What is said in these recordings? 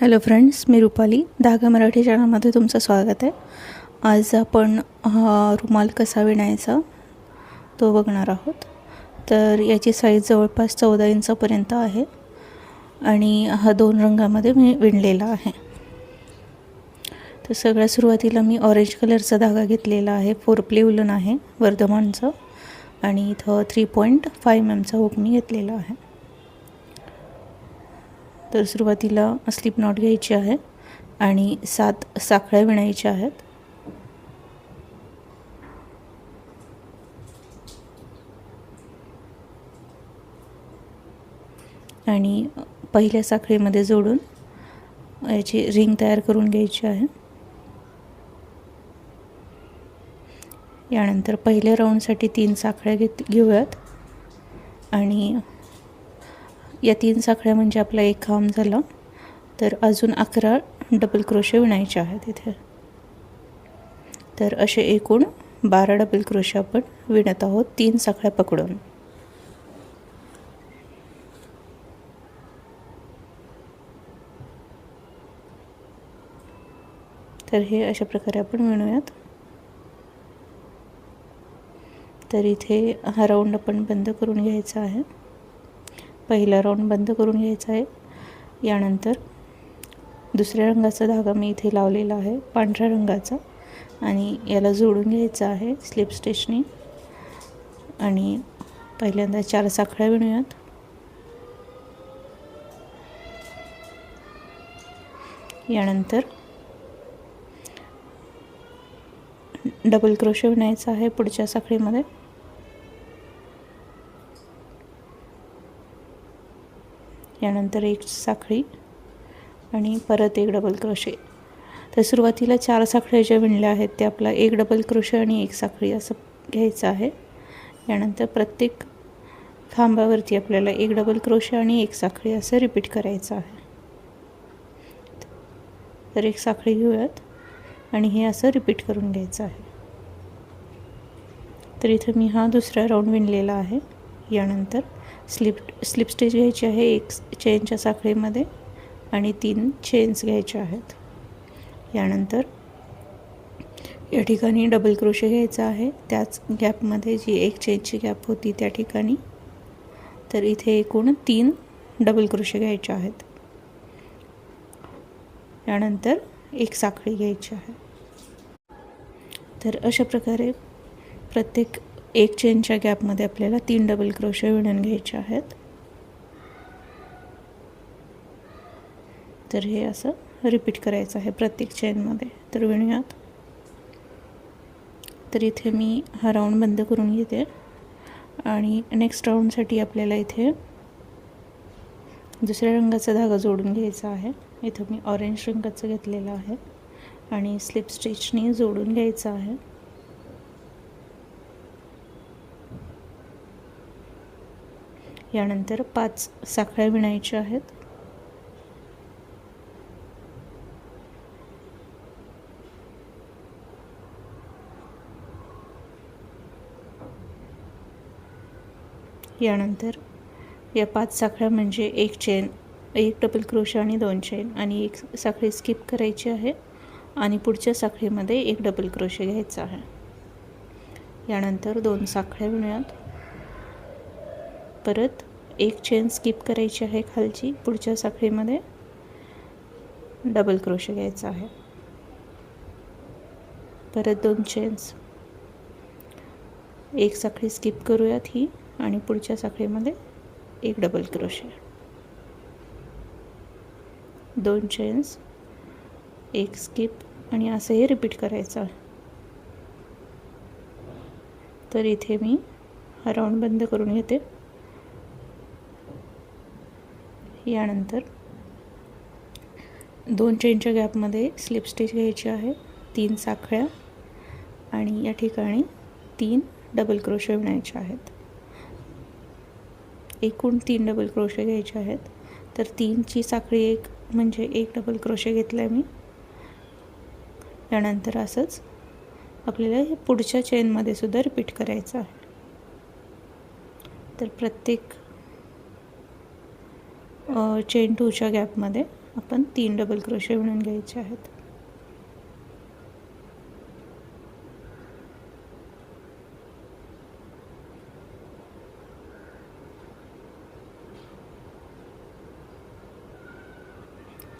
Hello friends, मी रुपाली. धागा मराठी चॅनलमध्ये तुमचं स्वागत आहे. आज आपण रुमाल कसा विणायचा तो बघणार आहोत. तर याची साईज जवळपास 14 इंचापर्यंत आहे आणि हा 2 रंगामध्ये मी विणलेला आहे. तर सगळ्यात सुरुवातीला मी ऑरेंज कलरचा धागा घेतलेला आहे. 4 प्ले उलन आहे वर्धमानचं आणि इथं 3.5 mm हुक मी घेतलेला आहे. तर सुरुवातीला स्लिप नॉट घ्यायची आहे आणि 7 साखळ्या विणायच्या आहेत. आणि पहिल्या साखळीमध्ये जोडून याची रिंग तयार करून घ्यायची आहे. यानंतर पहिल्या राऊंडसाठी 3 साखळ्या घेऊयात आणि या 3 साखळ्या म्हणजे आपला एक खांब झाला. तर अजून 11 डबल क्रोशे विणायचे आहेत इथे. तर असे एकूण 12 डबल क्रोशे आपण विणत आहोत 3 साखळ्या पकडून. तर हे अशा प्रकारे आपण विणूयात. तर इथे हा राऊंड आपण बंद करून घ्यायचा आहे. पहिला राऊंड बंद करून घ्यायचा आहे. यानंतर दुसऱ्या रंगाचा धागा मी इथे लावलेला आहे, पांढऱ्या रंगाचा, आणि याला जोडून घ्यायचा आहे स्लिप स्टिचने. आणि पहिल्यांदा 4 साखळ्या विणूयात. यानंतर डबल क्रोशे विणायचा आहे पुढच्या साखळीमध्ये. यानंतर एक साखळी आणि परत एक डबल क्रोशे. तर सुरुवातीला 4 साखळ्या ज्या विणल्या आहेत त्या आपला एक डबल क्रोशे आणि एक साखळी असं घ्यायचं आहे. यानंतर प्रत्येक खांबावरती आपल्याला एक डबल क्रोशे आणि एक साखळी असं रिपीट करायचं आहे. तर एक साखळी घेऊयात आणि हे असं रिपीट करून घ्यायचं आहे. तर इथं मी हा दुसरा राऊंड विणलेला आहे. यानंतर स्लिप स्टिच घ्यायची आहे 1 चेनच्या साखळीमध्ये आणि 3 चेन्स घ्यायच्या आहेत. यानंतर या ठिकाणी डबल क्रोशे घ्यायचा आहे त्याच गॅपमध्ये जी 1 चेनची गॅप होती त्या ठिकाणी. तर इथे एकूण 3 डबल क्रोशे घ्यायचे आहेत. यानंतर एक साखळी घ्यायची आहे. तर अशा प्रकारे प्रत्येक 1 चेनच्या गॅपमध्ये आपल्याला 3 डबल क्रोशे विणून घ्यायचे आहेत. तर हे असं रिपीट करायचं आहे प्रत्येक चेनमध्ये. तर विणूयात. तर इथे मी हा राऊंड बंद करून घेते आणि नेक्स्ट राऊंडसाठी आपल्याला इथे दुसऱ्या रंगाचा धागा जोडून घ्यायचा आहे. इथं मी ऑरेंज रंगाचं घेतलेलं आहे आणि स्लिप स्टिचने जोडून घ्यायचं आहे. यानंतर 5 साखळ्या विणायच्या आहेत. यानंतर या 5 साखळ्या म्हणजे 1 चेन, 1 डबल क्रोशे आणि 2 चेन आणि 1 साखळी स्किप करायची आहे आणि पुढच्या साखळीमध्ये 1 डबल क्रोशे घ्यायचा आहे. यानंतर 2 साखळ्या विणूयात. परत 1 चेन स्किप करायची आहे खालची, पुढच्या साखळीमध्ये डबल क्रोशे घ्यायचा आहे. परत 2 चेन्स, 1 साखळी स्किप करूयात ही आणि पुढच्या साखळीमध्ये 1 डबल क्रोशे, 2 चेन्स, 1 स्किप आणि असं हे रिपीट करायचं आहे. तर इथे मी हा राऊंड बंद करून घेते. यानंतर 2 चेनच्या गॅपमध्ये स्लिप स्टिच घ्यायची आहे, 3 साखळ्या आणि या ठिकाणी 3 डबल क्रोशे विणायचे आहेत. एकूण 3 डबल क्रोशे घ्यायचे आहेत. तर 3ची साखळी 1 म्हणजे 1 डबल क्रोशे घेतला मी. यानंतर असंच आपल्याला हे पुढच्या चेनमध्ये सुद्धा रिपीट करायचं आहे. तर प्रत्येक चेन 2च्या गॅपमध्ये आपण 3 डबल क्रोशे विणून घ्यायचे आहेत.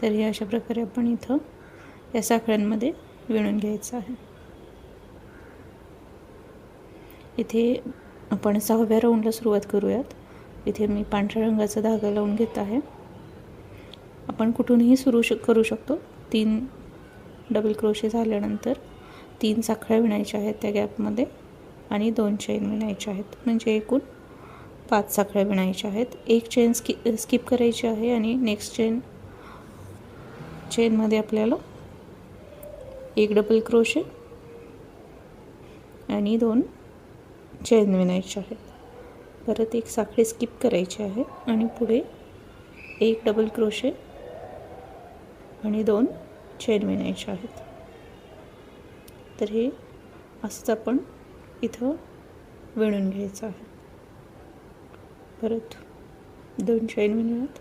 तर हे अशा प्रकारे आपण इथं या साखळ्यांमध्ये विणून घ्यायचं आहे. इथे आपण 6व्या राऊंडला सुरुवात करूयात. इथे मी पांढऱ्या रंगाचा धागा लावून घेत आहे. आपण कुठूनही करू शकतो. 3 डबल क्रोशे झाल्यानंतर 3 साखळ्या विणायच्या आहेत त्या गॅपमध्ये आणि 2 चेन विणायच्या आहेत. म्हणजे एकूण 5 साखळ्या विणायच्या आहेत. एक चेन स्किप करायची आहे आणि नेक्स्ट चेनमध्ये आपल्याला 1 डबल क्रोशे आणि 2 चेन विणायचे आहेत. परत एक साखळी स्किप करायची आहे आणि पुढे 1 डबल क्रोशे आणि 2 चेन विणायचे आहेत. तर हे असंच आपण इथं विणून घ्यायचं आहे. परत 2 चेन विणूयात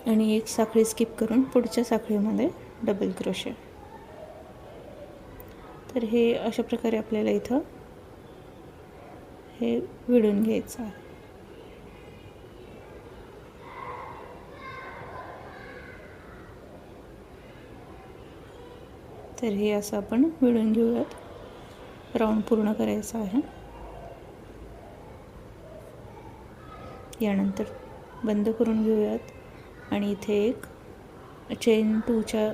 आणि एक साखळी स्किप करून पुढच्या साखळीमध्ये डबल क्रोशे. तर हे अशा प्रकारे आपल्याला इथं हे विणून घ्यायचं आहे. तर हे असं आपण विणून घेऊयात. राऊंड पूर्ण करायचा आहे. यानंतर बंद करून घेऊयात आणि इथे एक चेन 2च्या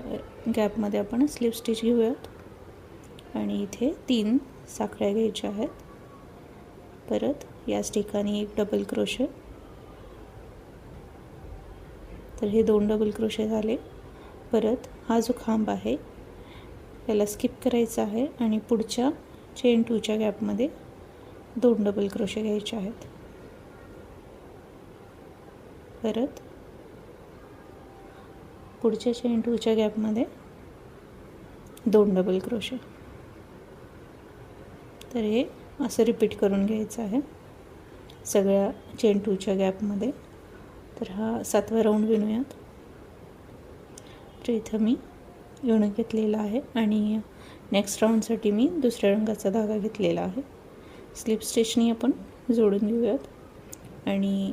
गॅपमध्ये आपण स्लिप स्टिच घेऊयात आणि इथे 3 साखळ्या घ्यायच्या आहेत. परत याच ठिकाणी 1 डबल क्रोशे. तर हे 2 डबल क्रोशे झाले. परत हा जो खांब आहे याला स्किप करायचा आहे आणि पुढच्या चेन 2च्या गॅपमध्ये 2 डबल क्रोशे घ्यायचे आहेत. परत पुढच्या चेन 2च्या गॅपमध्ये 2 डबल क्रोशे. तर हे असं रिपीट करून घ्यायचं आहे सगळ्या चेन 2च्या गॅपमध्ये. तर हा 7वा राऊंड विणूयात. तर इथं मी विणून घेतलेला आहे आणि नेक्स्ट राऊंडसाठी मी दुसऱ्या रंगाचा धागा घेतलेला आहे. स्लिप स्टिचनी आपण जोडून घेऊयात आणि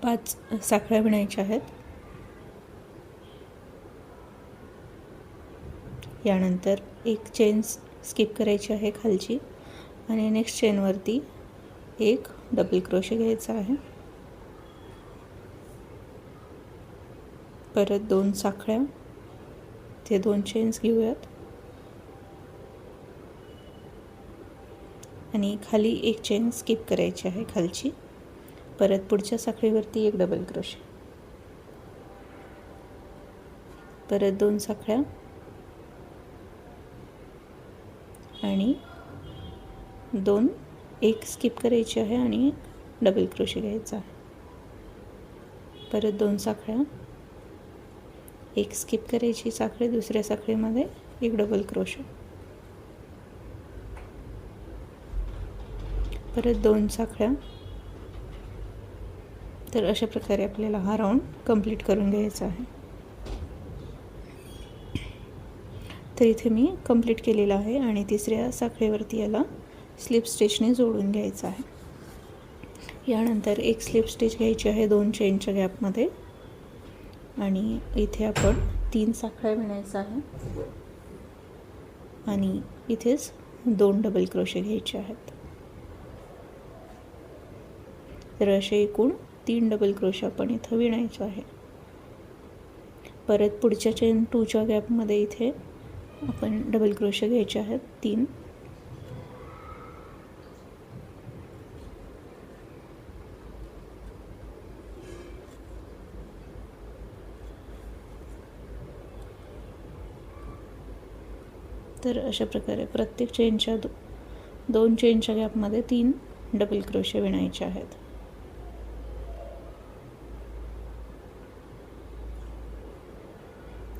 5 साखळ्या विणायच्या आहेत. यानंतर एक चेन स्किप करायची आहे खालची आणि नेक्स्ट चेनवरती 1 डबल क्रोशे घ्यायचा आहे. परत 2 साखळ्या, ते 2 चेन्स घेऊयात आणि खाली एक चेन स्किप करायची आहे खालची. परत पुढच्या साखळीवरती 1 डबल क्रोशे. परत 2 साखळ्या आणि 1 स्किप करायची आहे आणि डबल क्रोशे घ्यायचा आहे. परत 2 साखळ्या, 1 स्किप करायची साखळी, दुसऱ्या साखळीमध्ये 1 डबल क्रोशे. परत 2 साखळ्या. तर अशा प्रकारे आपल्याला हा राऊंड कंप्लीट करून घ्यायचा आहे. तर इथे मी कंप्लीट केलेला आहे आणि तिसऱ्या साखळीवरती याला स्लिप स्टिचने जोडून घ्यायचं आहे. यानंतर एक स्लिप स्टिच घ्यायची आहे 2 चेनच्या गॅपमध्ये आणि इथे आपण 3 साखळ्या विणायच्या आहे आणि इथेच 2 डबल क्रोशे घ्यायचे आहेत. तर असे एकूण 3 डबल क्रोशे आपण इथं विणायचे आहे. परत पुढच्या चेन 2च्या गॅपमध्ये इथे आपण डबल क्रोशे घ्यायचे आहेत 3. तर अशा प्रकारे प्रत्येक चेनच्या 2 चेनच्या गॅपमध्ये 3 डबल क्रोशे विणायचे आहेत.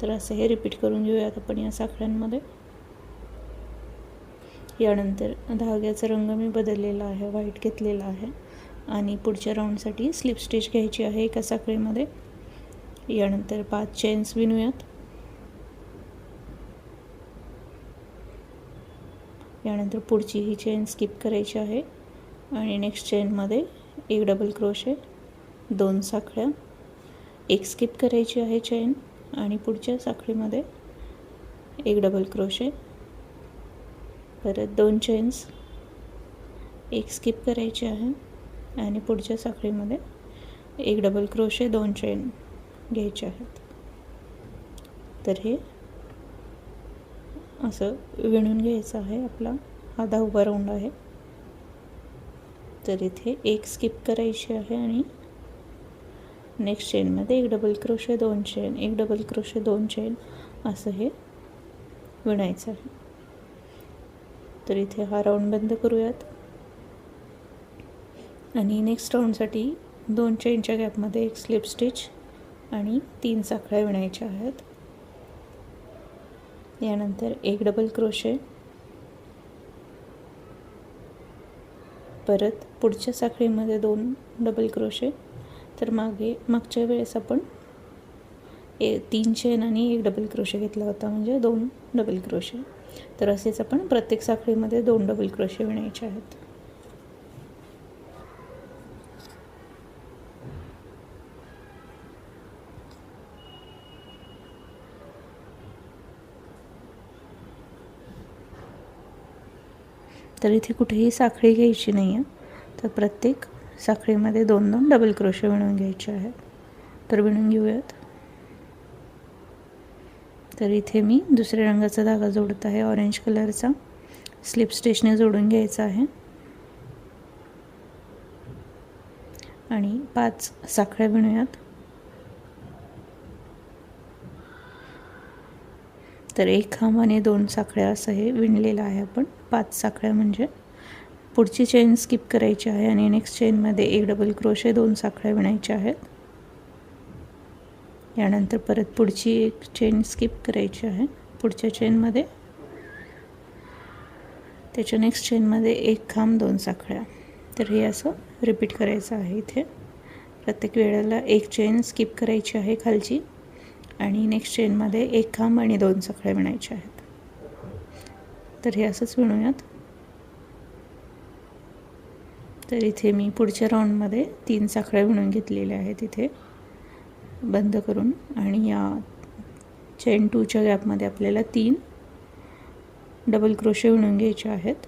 तर असं हे रिपीट करून घेऊयात आपण या साखळ्यांमध्ये. यानंतर धाग्याचा रंग मी बदललेला आहे, व्हाईट घेतलेला आहे आणि पुढच्या राऊंडसाठी स्लिप स्टिच घ्यायची आहे एका साखळीमध्ये. यानंतर 5 चेन्स विणूयात. यानंतर पुढची ही चेन स्किप करायची आहे आणि नेक्स्ट चेनमध्ये एक डबल क्रोशे, 2 साखळ्या, एक स्किप करायची आहे चेन आणि पुढच्या साखळीमध्ये एक डबल क्रोशे, परत 2 चेन्स, एक स्किप करायची आहे आणि पुढच्या साखळीमध्ये एक डबल क्रोशे, 2 चेन घ्यायचे आहेत. तर हे असं विणून घ्यायचं आहे. आपला हा 10वा राऊंड आहे. तर इथे एक स्किप करायची आहे आणि नेक्स्ट चेनमध्ये एक डबल क्रोशे, 2 चेन, एक डबल क्रोशे, 2 चेन असं हे विणायचं आहे. तर इथे हा राऊंड बंद करूयात आणि नेक्स्ट राऊंडसाठी 2 चेनच्या गॅपमध्ये एक स्लिप स्टिच आणि 3 साखळ्या विणायच्या आहेत. यानंतर एक डबल क्रोशे, परत पुढच्या साखळीमध्ये 2 डबल क्रोशे. तर मागच्या वेळेस आपण 3 चेन आणि एक डबल क्रोशे घेतला होता, म्हणजे 2 डबल क्रोशे. तर असेच आपण प्रत्येक साखळीमध्ये 2 डबल क्रोशे विणायचे आहेत. तर इथे कुठेही साखळी घ्यायची नाही आहे. तर प्रत्येक साखळीमध्ये 2-2 डबल क्रोशे विणून घ्यायचे आहेत. तर विणून घेऊयात. तर इथे मी दुसऱ्या रंगाचा धागा जोडत आहे, ऑरेंज कलरचा. स्लिप स्टिचने जोडून घ्यायचा आहे आणि 5 साखळ्या विणूयात. तर एक खांब आणि 2 साखळ्या असं हे विणलेलं आहे आपण. 5 साखळ्या म्हणजे पुढची चेन स्किप करायची आहे आणि नेक्स्ट चेनमध्ये एक डबल क्रोशे, 2 साखळ्या विणायच्या आहेत. यानंतर परत पुढची एक चेन स्किप करायची आहे पुढच्या चेनमध्ये. त्याच्या नेक्स्ट चेनमध्ये एक खांब, 2 साखळ्या. तर हे असं रिपीट करायचं आहे. इथे प्रत्येक वेळेला एक चेन स्किप करायची आहे खालची आणि नेक्स्ट चेनमध्ये एक खांब आणि 2 साखळ्या विणायच्या आहेत. तर हे असंच विणूयात. तर इथे मी पुढच्या राऊंडमध्ये 3 साखळ्या विणून घेतलेल्या आहेत इथे बंद करून, आणि या चेन 2च्या गॅपमध्ये आपल्याला 3 डबल क्रोशे विणून घ्यायचे आहेत.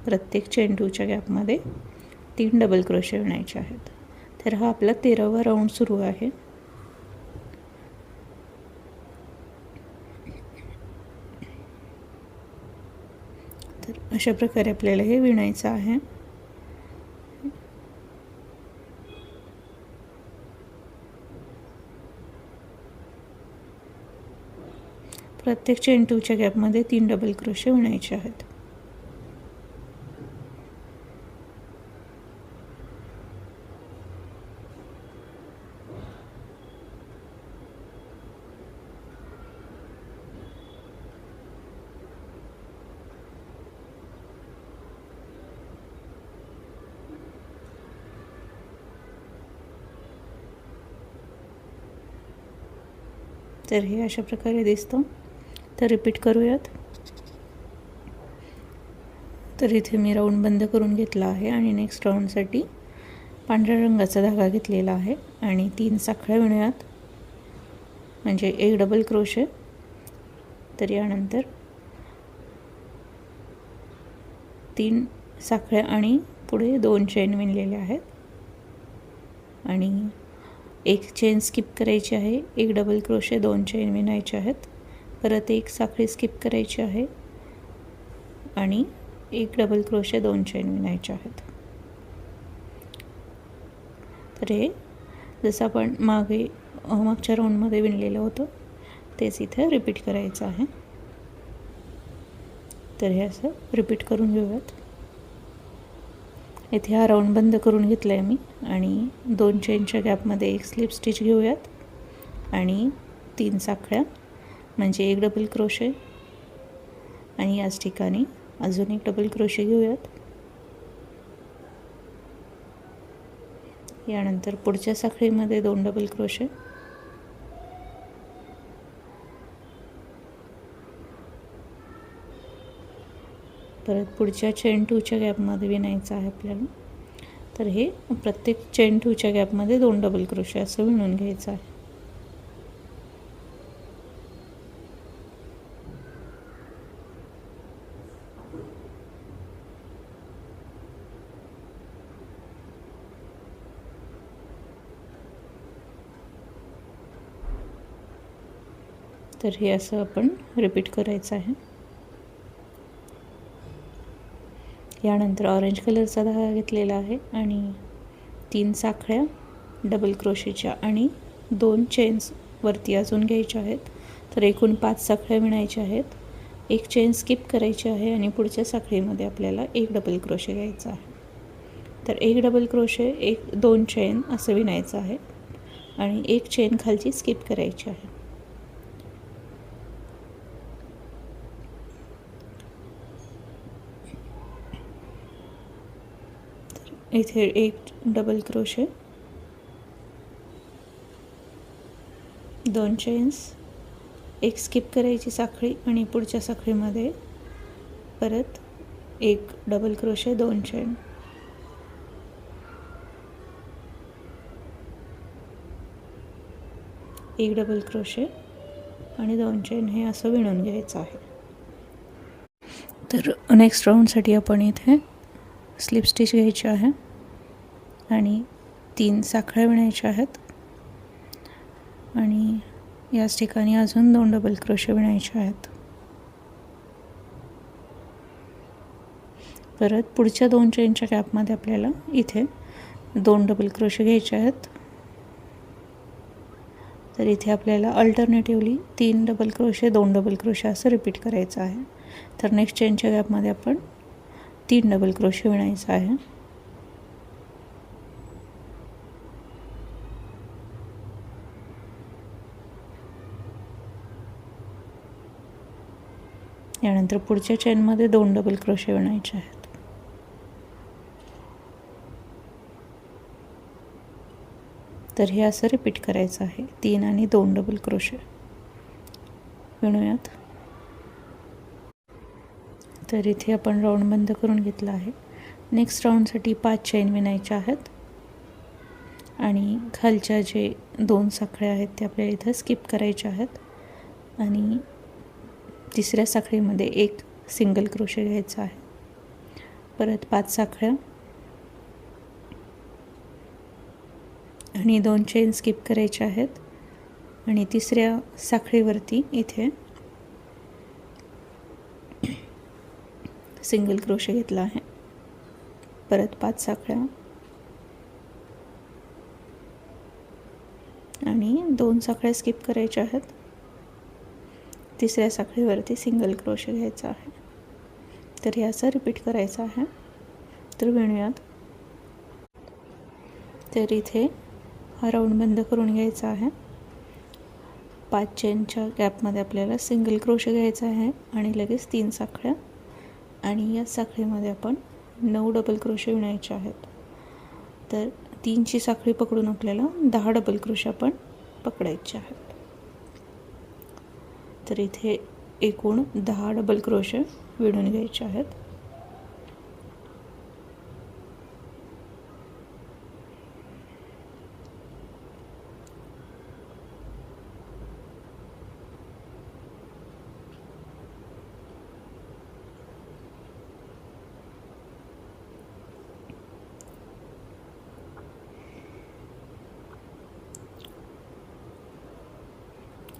प्रत्येक चेन 2च्या गॅपमध्ये 3 डबल क्रोशे विणायचे आहेत. तर हा आपला 13वा राऊंड सुरू आहे. तर अशा प्रकारे आपल्याला हे विणायचं आहे. प्रत्येक चेन 2च्या गॅपमध्ये 3 डबल क्रोशे विणायचे आहेत. तर हे अशा प्रकारे दिसतं. तर रिपीट करूयात. तर इथे मी राऊंड बंद करून घेतला आहे आणि नेक्स्ट राऊंडसाठी पांढऱ्या रंगाचा धागा घेतलेला आहे आणि 3 साखळ्या विणूयात, म्हणजे एक डबल क्रोशे. तर यानंतर 3 साखळ्या आणि पुढे 2 चेन विणलेल्या आहेत आणि एक चेन स्किप करायची आहे, एक डबल क्रोशे, 2 चेन विणायचे आहेत. परत एक साखळी स्किप करायची आहे आणि एक डबल क्रोशे, 2 चेन विणायचे आहेत. तर हे जसं आपण मागच्या राऊंडमध्ये विणलेलं होतं तेच इथे रिपीट करायचं आहे. तर हे असं रिपीट करून घेऊयात. इथे हा राऊंड बंद करून घेतला आहे मी आणि 2 चेनच्या गॅपमध्ये एक स्लिप स्टिच घेऊयात आणि 3 साखळ्या, म्हणजे एक डबल क्रोशे आणि याच ठिकाणी अजून एक डबल क्रोशे घेऊयात. यानंतर पुढच्या साखळीमध्ये 2 डबल क्रोशे, परत पुढच्या चेन 2च्या गॅपमध्ये विणायचं आहे आपल्याला. तर हे प्रत्येक चेन 2च्या गॅपमध्ये 2 डबल क्रोशे असं विणून घ्यायचं आहे. तर हे असं आपण रिपीट करायचं आहे. यानंतर ऑरेंज कलरचा धागा घेतलेला आहे आणि 3 साखळ्या डबल क्रोशेच्या आणि 2 चेन्स वरती अजून घ्यायच्या आहेत. तर एकूण 5 साखळ्या विणायच्या आहेत. एक चेन स्किप करायची आहे आणि पुढच्या साखळीमध्ये आपल्याला 1 डबल क्रोशे घ्यायचा आहे. तर 1 डबल क्रोशे 2 चेन असं विणायचं आहे आणि एक चेन खालची स्किप करायची आहे. इथे 1 डबल क्रोशे, 2 चेन्स, एक स्किप करायची साखळी आणि पुढच्या साखळीमध्ये परत 1 डबल क्रोशे, 2 चेन. एक डबल क्रोशे आणि 2 चेन हे असं विणून घ्यायचं आहे. तर नेक्स्ट राऊंडसाठी आपण इथे स्लिप स्टिच घ्यायची आहे आणि 3 साखळ्या विणायच्या आहेत आणि याच ठिकाणी अजून 2 डबल क्रोशे विणायचे आहेत. परत पुढच्या 2 चेनच्या गॅपमध्ये आपल्याला इथे 2 डबल क्रोशे घ्यायचे आहेत. तर इथे आपल्याला alternatively 3 double crochet, 2 double crochet असं रिपीट करायचं आहे. तर नेक्स्ट चेनच्या गॅपमध्ये आपण 3 डबल क्रोशे विणायचं आहे. यानंतर पुढच्या चेनमध्ये 2 डबल क्रोशे विणायचे आहेत. तर हे असं रिपीट करायचं आहे. 3 आणि 2 डबल क्रोशे विणूयात. तर इथे आपण राऊंड बंद करून घेतला आहे. नेक्स्ट राऊंडसाठी 5 चेन विणायच्या आहेत आणि खालच्या जे 2 साखळ्या आहेत ते आपल्याला इथं स्किप करायच्या आहेत आणि तिसऱ्या साखळीमध्ये 1 सिंगल क्रोशे घ्यायचा आहे. परत 5 साखळ्या आणि 2 चेन स्किप करायच्या आहेत आणि तिसऱ्या साखळीवरती इथे सिंगल क्रोशे घेतला आहे. परत 5 साखळ्या आणि 2 साखळ्या स्किप करायच्या आहेत. तिसऱ्या साखळीवरती सिंगल क्रोशे घ्यायचा आहे. तर हे असं रिपीट करायचं आहे. तर विणूयात. तर इथे हा राऊंड बंद करून घ्यायचा आहे. 5 चेनच्या गॅपमध्ये आपल्याला सिंगल क्रोशे घ्यायचा आहे आणि लगेच 3 साखळ्या आणि या साखळीमध्ये आपण 9 डबल क्रोशे विणायचे आहेत. तर 3ची साखळी पकडून आपल्याला 10 डबल क्रोशे आपण पकडायचे आहेत. तर इथे एकूण 10 डबल क्रोशे विणून घ्यायचे आहेत.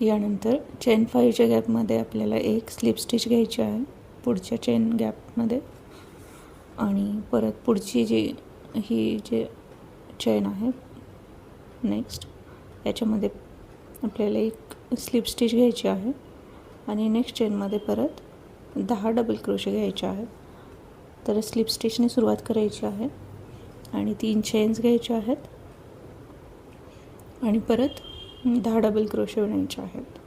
यानंतर चेन 5च्या गॅपमध्ये आपल्याला 1 स्लिप स्टिच घ्यायची आहे पुढच्या चेन गॅपमध्ये आणि परत पुढची ही चेन आहे नेक्स्ट याच्यामध्ये आपल्याला 1 स्लिप स्टिच घ्यायची आहे आणि नेक्स्ट चेनमध्ये परत 10 डबल क्रोशे घ्यायचे आहेत. तर स्लिप स्टिचने सुरुवात करायची आहे आणि 3 चेन्स घ्यायचे आहेत आणि परत 10 डबल क्रोशे विणायचे आहेत.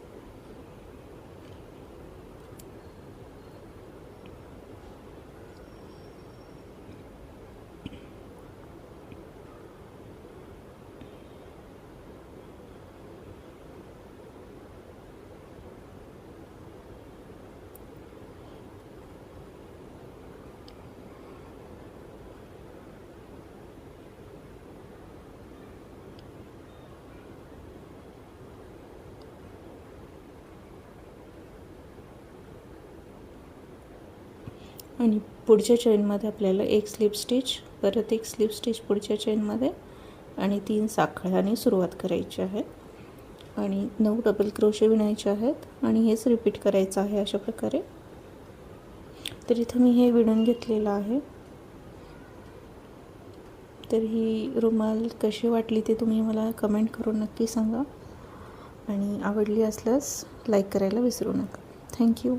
आणि पुढच्या चेनमध्ये आपल्याला एक स्लिप स्टिच, परत एक स्लिप स्टिच पुढच्या चेनमध्ये आणि 3 साखळ्यांनी सुरुवात करायची आहे आणि 9 डबल क्रोशे विणायचे आहेत आणि हेच रिपीट करायचं आहे अशा प्रकारे. तर इथं मी हे विणून घेतलेलं आहे. तर ही रुमाल कशी वाटली ते तुम्ही मला कमेंट करून नक्की सांगा आणि आवडली असल्यास लाईक करायला विसरू नका. थँक्यू.